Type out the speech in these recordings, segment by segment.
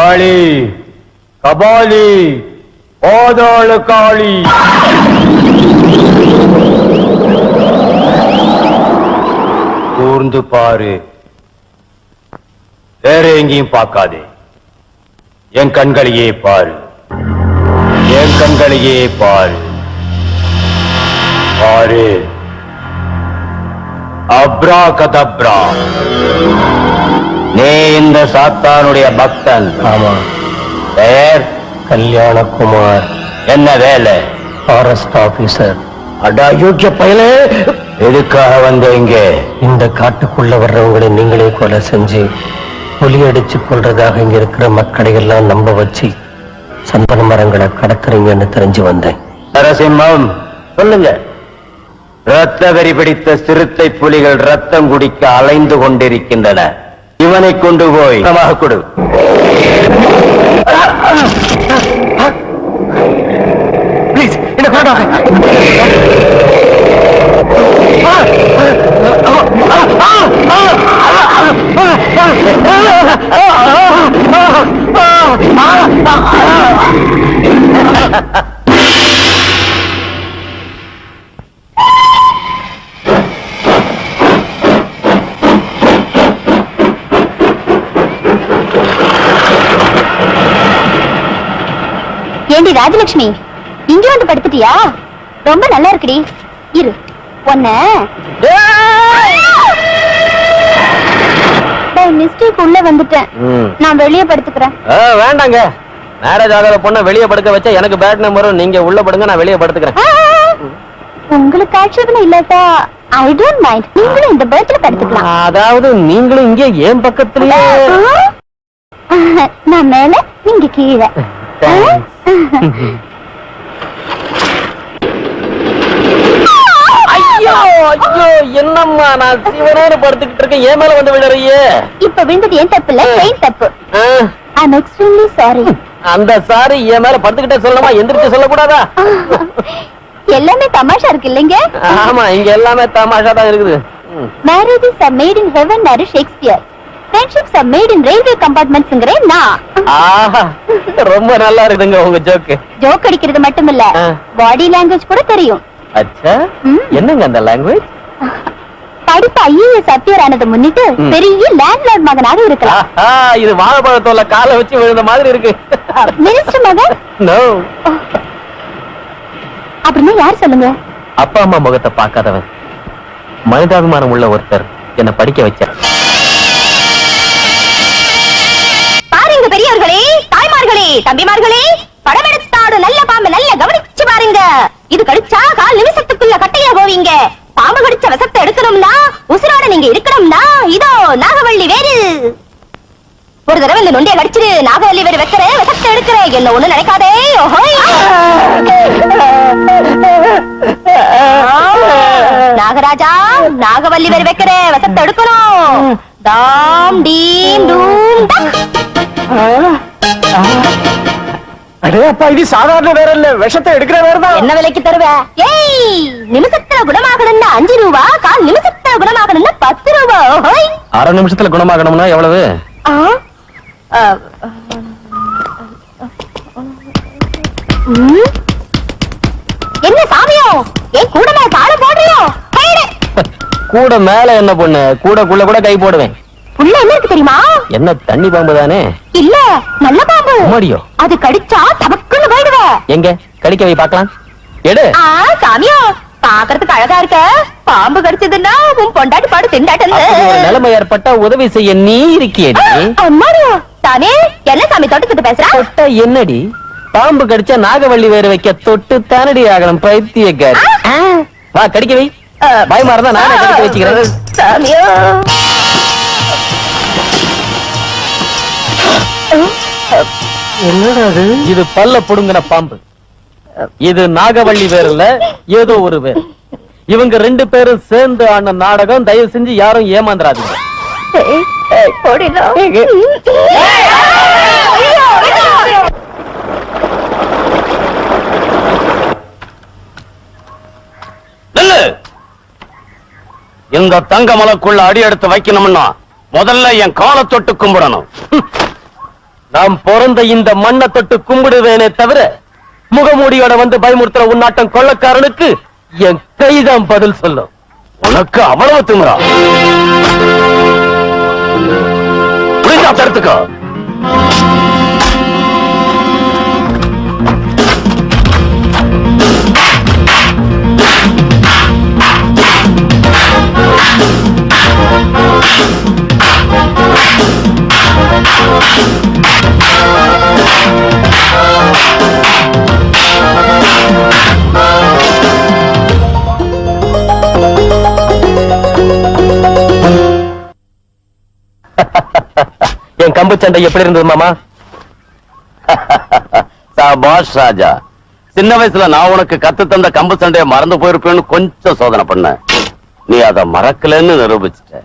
காளி, கபாலி, பாதாள காளி. கூர்ந்து பாரு, வேற எங்கேயும் பார்க்காதே. என் கண்களையே பாரு, என் கண்களையே பாரு. பாரு, அப்ரா கதப்ரா. நீ இந்த சாத்தானுடைய பக்தன். ஆமா. பெயர் கல்யாணகுமார். என்ன வேலை? Forest officer. அடா யோக்கிய பயலே, எதுக்காக வந்த இங்கே? இந்த காட்டுக்குள்ள வர்றவங்களை நீங்களே கொலை செஞ்சு புலி அடிச்சு கொள்றதாக இங்க இருக்கிற மக்களை எல்லாம் நம்ப வச்சு சந்தன மரங்களை கடத்துறீங்கன்னு தெரிஞ்சு வந்தேன். நரசிம்மம், சொல்லுங்க. ரத்த வெறி பிடித்த சிறுத்தை புலிகள் ரத்தம் குடிக்க அலைந்து கொண்டிருக்கின்றன. இவனை கொண்டு போய் கொடு. ப்ளீஸ், என்ன கொண்டாங்க. ஏண்டி ராஜலட்சுமி, இங்க வந்து படுத்துட்டியா? ரொம்ப நல்லா இருக்குடி. இரு, ஒன்ன மிஸ்டேக் உள்ள வந்துட்டேன். நான் வெளியே படுத்துக்கிறேன். வேண்டாங்க, மேரேஜ் ஆகாத பொண்ண வெளியே படுக்க வச்சா எனக்கு பேட் நம்பரும். நீங்க உள்ள படுங்க, நான் வெளியே படுத்துக்கிறேன். உங்களுக்கு ஆட்சேபனை இல்லாட்டா ஐ டோன்ட் மைண்ட். நீங்களும் இந்த பெட்ல படுத்துக்கலாம். அதாவது நீங்களும் இங்கே ஏன் பக்கத்துலயே? நான் மேல, நீங்க கீழே. ஐயோ ஐயோ, என்னம்மா நான் சிவனோடு படுத்துக்கிட்டு இருக்கேன், ஏன் மேல வந்து விடுறியே? இப்ப விழுந்தது ஏன் தப்பு இல்ல, ட்ரெயின் தப்பு. I'm extremely sorry. அந்த சாரி என் மேல படுத்துக்கிட்டே சொல்லணுமா, எந்திரிச்சு சொல்லக்கூடாதா? எல்லாமே தமாஷா இருக்கு இல்லைங்க? ஆமா, இங்க எல்லாமே தமாஷா தான் இருக்குது. Marriages are made in heaven னாரு Shakespeare. Friendships are made in railway compartmentsங்கறேன் நான். ஆஹா, ரொம்ப நல்லா இருக்குங்க உங்க ஜோக். ஜோக் அடிக்கிறது மட்டும் இல்ல, பாடி லாங்குவேஜ் கூட தெரியும். அச்சா, என்னங்க அந்த லாங்குவேஜ்? படிப்பு ஐஏஎஸ் அப்பியர் ஆனதை முன்னிட்டு பெரிய லேண்ட்லார்ட் மகனாக இருக்கலாம். இது வாழைப்பழத்தோல காலை வச்சு விழுந்த மாதிரி இருக்கு. மினிஸ்டர் மகன்? நோ. அப்படின்னா யார் சொல்லுங்க? அப்பா அம்மா முகத்தை பார்க்காதவன், மனிதாபிமானம் உள்ள ஒருத்தர் என்ன படிக்க வச்சார். பாருங்க பெரியவர்களே, தாய்மார்களே, தம்பிமார்களே, படம் எடுத்தாடு நல்ல பாம்பு நல்ல கவனிச்சு பாருங்க. இது கடிச்சா கால் நிமிஷத்துக்குள்ள கட்டையா போவீங்க. பாம்பு கடிச்ச விஷத்தை எடுக்கணும்னா, உசுரோட நீங்க இருக்கணும்னா, இதோ நாகவள்ளி வேறு. ஒரு தடவை இந்த நொண்டிய கடிச்சிரு, நாகவள்ளி வேறு வைக்கிற விஷத்தை எடுக்கிற, என்ன ஒண்ணு நினைக்காதே. நாகராஜா, நாகவள்ளி வேறு வைக்கிற விஷத்தை எடுக்கணும். தாம் டீம் டூம் டக். அடே அப்பா, இது சாதாரண வேற இல்ல, விஷத்தை எடுக்கிற வேறதான். என்ன விலைக்கு தருவ? ஏய், நிமிஷத்துல குணமாகணும்னா 5 ரூபா, கால் நிமிஷத்துல குணமாகணும்னா 10 ரூபா. அரை நிமிஷத்துல குணமாகணும்னா எவ்வளவு? என்ன சாமியோ, ஏன் கூட மேல கால போடுறியோ? கூட மேல என்ன பொண்ணு, கூடக்குள்ள கூட கை போடுவேன். உள்ள என்ன இருக்கு தெரியுமா? என்ன தண்ணி பாம்பு தானே? இல்ல, நல்ல பாம்பு. மாடியோ? அது கடிச்சா தபக்குன்னு போயிடுவ. எங்க கடிக்க வை பார்க்கலாம். எடு. சாமியோ, பாக்குறதுக்கு அழகா இருக்க. பாம்பு கடிச்சதுன்னா உன் பொண்டாட்டி பாடு திண்டாட்டம். நிலைமை ஏற்பட்டா உதவி செய்ய நீ இருக்கியடி. அம்மாடியோ, தானே என்ன சாமி தொட்டு பேசுற? தொட்ட என்னடி? பாம்பு கடிச்சா நாகவள்ளி வேறு வைக்க தொட்டு தானடி ஆகணும், பைத்தியக்காரி. வா கடிக்க வை. பயமா இருந்தா நானே கடிக்க வச்சுக்கிறேன். சாமியோ, என்னடா இது? பல்ல புடுங்கின பாம்பு. இது நாகவள்ளி வேறு இல்ல, ஏதோ ஒரு வேறு. இவங்க 2 பேரும் சேர்ந்து ஆன நாடகம். தயவு செஞ்சு யாரும் ஏமாந்துராதீங்க. இந்த தங்க மலைக்குள்ள அடி எடுத்து வைக்கணும்னா முதல்ல என் காலை தொட்டு கும்பிடணும். நாம் பிறந்த இந்த மண்ணை தொட்டு கும்பிடுவேனே தவிர முகமூடியோட வந்து பயமுறுத்துற உன்னாட்டம் கொள்ளக்காரனுக்கு என் கைதான் பதில் சொல்லும். உனக்கு அவ்வளவு திமிரா? புரிஞ்சா தடுத்துக்கோ. என் கம்பு சண்டை எப்படி இருந்தது மாமா? சாபாஷ் ராஜா. சின்ன வயசுல நான் உனக்கு கத்து தந்த கம்பு சண்டையை மறந்து போயிருப்பேன்னு கொஞ்சம் சோதனை பண்ண. நீ அதை மறக்கலன்னு நிரூபிச்சிட்ட.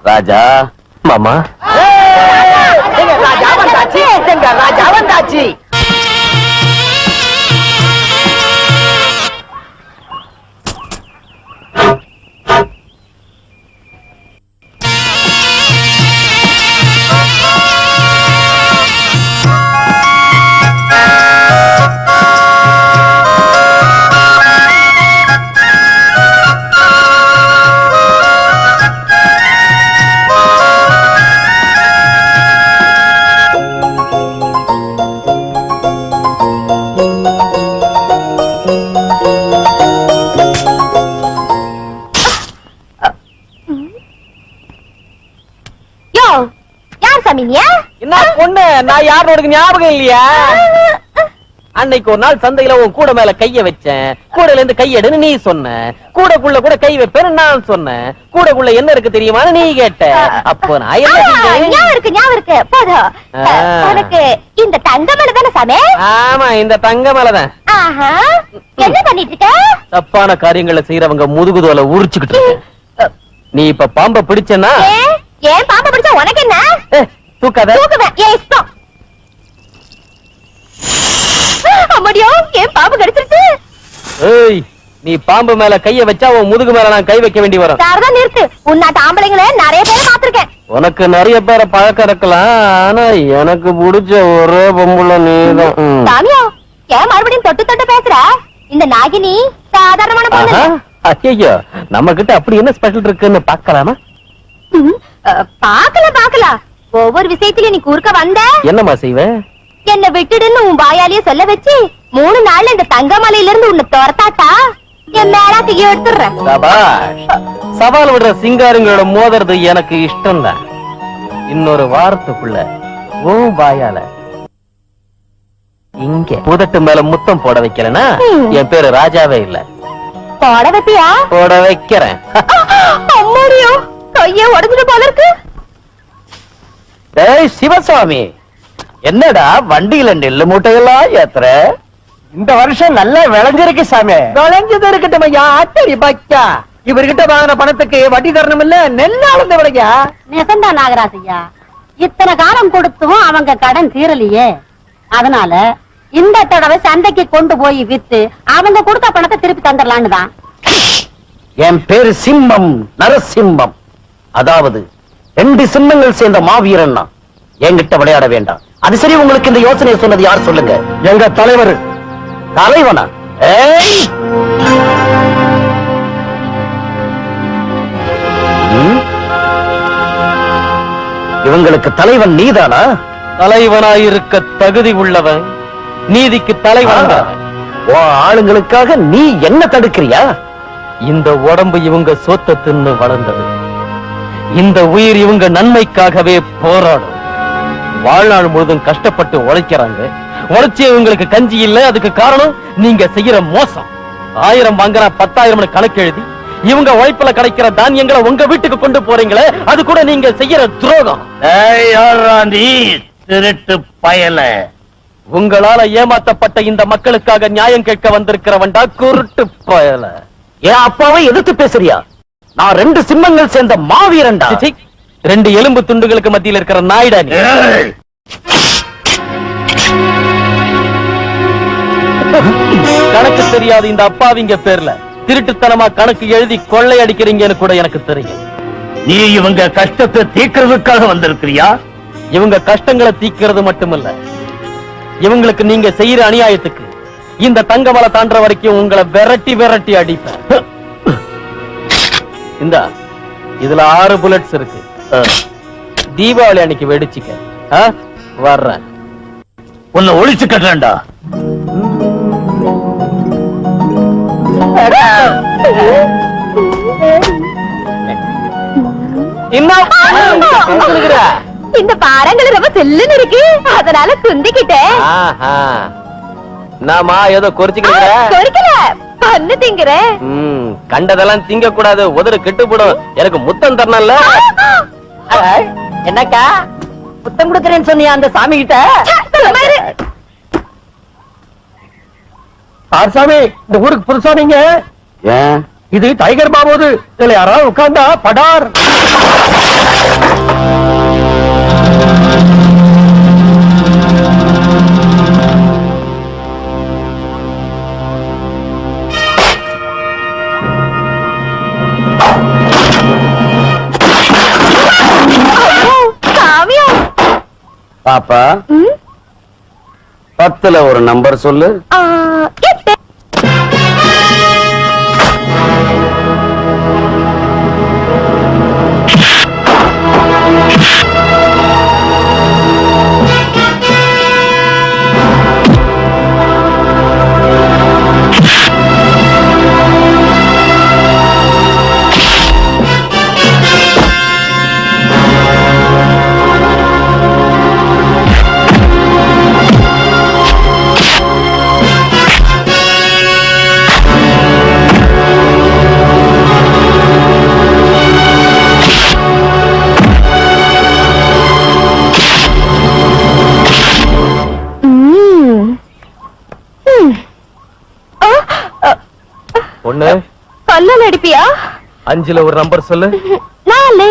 ராஜா மாமா, ராஜா வந்தாச்சு, ராஜா வந்தாச்சு. என்ன பொண்ணு, நான் யாரும் உனக்கு ஞாபகம் இல்லையா? அன்னைக்கு ஒரு நாள் சந்தையில உன் கூட மேல கைய வச்சேன். கூடையில இருந்து கையெடுன்னு நீ சொன்ன. கூடைக்குள்ள கூட கை வைப்பேன்னு நான் சொன்னேன். கூடைக்குள்ள என்ன இருக்கு தெரியுமான்னு நீ கேட்ட. அப்போ நான் ஞாபகம் இருக்கு போதும். உனக்கு இந்த தங்க மலை தானே சாமி? ஆமா, இந்த தங்க மலை தான். என்ன பண்ணிட்டு இருக்க? தப்பான காரியங்களை செய்யறவங்க முதுகுதோலை உரிச்சுக்கிட்டு இருக்க. நீ இப்ப பாம்ப பிடிச்சனா? ஏன் பாம்ப பிடிச்சா உனக்கு என்ன? தூக்காத. தூக்குவேன், ஏன் இஷ்டம். அம்மாடியோ, ஏன் பாம்பு கடிச்சிருச்சு? ஏய், நீ பாம்பு மேல கைய வச்சா உன் முதுகு மேல நான் கை வைக்க வேண்டி வரும். சாரதா நிறுத்து. உன்னாட்ட ஆம்பளைங்கள நிறைய பேரை பாத்திருக்கேன். உனக்கு நிறைய பேரை பழக்கம் இருக்கலாம், ஆனா எனக்கு பிடிச்ச ஒரே பொம்புல நீதான். சாமியோ, ஏன் மறுபடியும் தொட்டு தொட்டு பேசுற? இந்த நாகினி சாதாரணமான பொண்ணு. ஐயோ, நம்ம கிட்ட அப்படி என்ன ஸ்பெஷல் இருக்குன்னு பாக்கலாமா? பாக்கலாம். ஒவ்வொரு விஷயத்திலயும் நீ குறுக்க வந்த என்னமா செய்வ? என்ன விட்டுடுன்னு உன் வாயாலேயே சொல்ல வச்சு 3 நாள்ல இந்த தங்கமலையில இருந்து உன்னை துரத்தாட்டா என் மேலாத்தையே எடுத்துடுறேன். சவால் விடுற சிங்காரங்களோட மோதுறது எனக்கு இஷ்டம் தான். இன்னொரு வாரத்துக்குள்ள உன் வாயால இங்க புதட்டு மேல முத்தம் போட வைக்கலனா என் பேரு ராஜாவே இல்ல. போட வைப்பியா? போட வைக்கிறேன். அம்மாடியோ, கையே உடஞ்சிட்டு போல இருக்கு. டேய் சிவசாமி, என்னடா வண்டியில நெல்லு மூட்டையெல்லாம் ஏத்துற? இந்த வருஷம் நல்லா விளைஞ்சிருக்கு சாமி. விளைஞ்சது இருக்கட்டும் ஐயா, அட்டடி பச்சா. இவர்கிட்ட வாங்கின பணத்துக்கு வட்டி தரணும் இல்ல, நெல் அளந்து விளையா. நெசந்தா நாகராஜையா, இத்தனை காலம் கொடுத்தும் அவங்க கடன் தீரலையே. அதனால இந்த தடவை சந்தைக்கு கொண்டு போய் வித்து அவங்க கொடுத்த பணத்தை திருப்பி தந்துடலான்னு தான். என் பேரு சிம்மம், நரசிம்மம். அதாவது 2 சிம்மங்கள் சேர்ந்த மாவீரன். என்கிட்ட விளையாட வேண்டாம். அது சரி, உங்களுக்கு இந்த யோசனையை சொன்னது யார் சொல்லுங்க? எங்க தலைவர். தலைவனா? ஏய், இவங்களுக்கு தலைவன் நீதானா? தலைவனாயிருக்க தகுதி உள்ளவன், நீதிக்கு தலைவன். ஆளுங்களுக்காக நீ என்ன தடுக்கிறியா? இந்த உடம்பு இவங்க சோத்த தின்னு வளர்ந்தது. இந்த உயிர் இவங்க நன்மைக்காகவே போராடும். வாழ்நாள் முழுதும் கஷ்டப்பட்டு உழைக்கிறாங்க. உழைச்சி இவங்களுக்கு கஞ்சி இல்ல. அதுக்கு காரணம் நீங்க செய்யற மோசம். 1000 வாங்குறா 10,000 கணக்கு எழுதி இவங்க உழைப்புல கிடைக்கிற தானியங்களை உங்க வீட்டுக்கு கொண்டு போறீங்களே, அது கூட நீங்க செய்யற துரோகம். திருட்டு பயல, உங்களால ஏமாத்தப்பட்ட இந்த மக்களுக்காக நியாயம் கேட்க வந்திருக்கிறவன்டா குருட்டு பயல. என் அப்பாவை எதிர்த்து பேசுறியா? நான் 2 சிம்மங்கள் சேர்ந்த மாவீரன்டா. 2 எலும்பு துண்டுகளுக்கு மத்தியில் இருக்கிற நாயுடா நீ. கணக்கு தெரியாது இந்த அப்பாவிங்க பேர்ல திருட்டுத்தனமா கணக்கு எழுதி கொள்ளை அடிக்கிறீங்கன்னு கூட எனக்கு தெரியும். நீ இவங்க கஷ்டத்தை தீர்க்கிறதுக்காக வந்திருக்கிறியா, இவங்க கஷ்டங்களை தீக்கிறது மட்டுமல்ல, இவங்களுக்கு நீங்க செய்யற அநியாயத்துக்கு இந்த தங்கமலை தாண்டற வரைக்கும் உங்களை விரட்டி விரட்டி அடிப்பேன். இந்த இதுல 6 புல்லட்ஸ் இருக்கு. தீபாவளி அன்னைக்கு வெடிச்சுக்க. வர்றேன். உன்னை ஒழிச்சு கட்டுறேன்டா. இந்த பாறங்கள் ரொம்ப செல்லுன்னு இருக்கு, அதனால குந்திக்கிட்டேன். நாமா ஏதோ கொறிச்சுக்கிறேன். கொறிக்கல, பண்ணு திங்குறேன். கண்டதெல்லாம் திங்க கூடாது, உதடு கெட்டு போடும். எனக்கு முத்தம் தரணும்ல. என்னக்கா புத்தம் கொடுக்கறேன்னு சொன்னியா அந்த சாமி கிட்ட? சாமி, இந்த ஊருக்கு புதுசா நீங்க? ஏன் இது டைகர் பாபோது. இதுல யாராவது உட்கார்ந்தா படார். பாப்பா, 10ல ஒரு நம்பர் சொல்லு. ஒண்ணு கல்லல் அடிப்பியா? 5ல ஒரு நம்பர் சொல்லு. 4.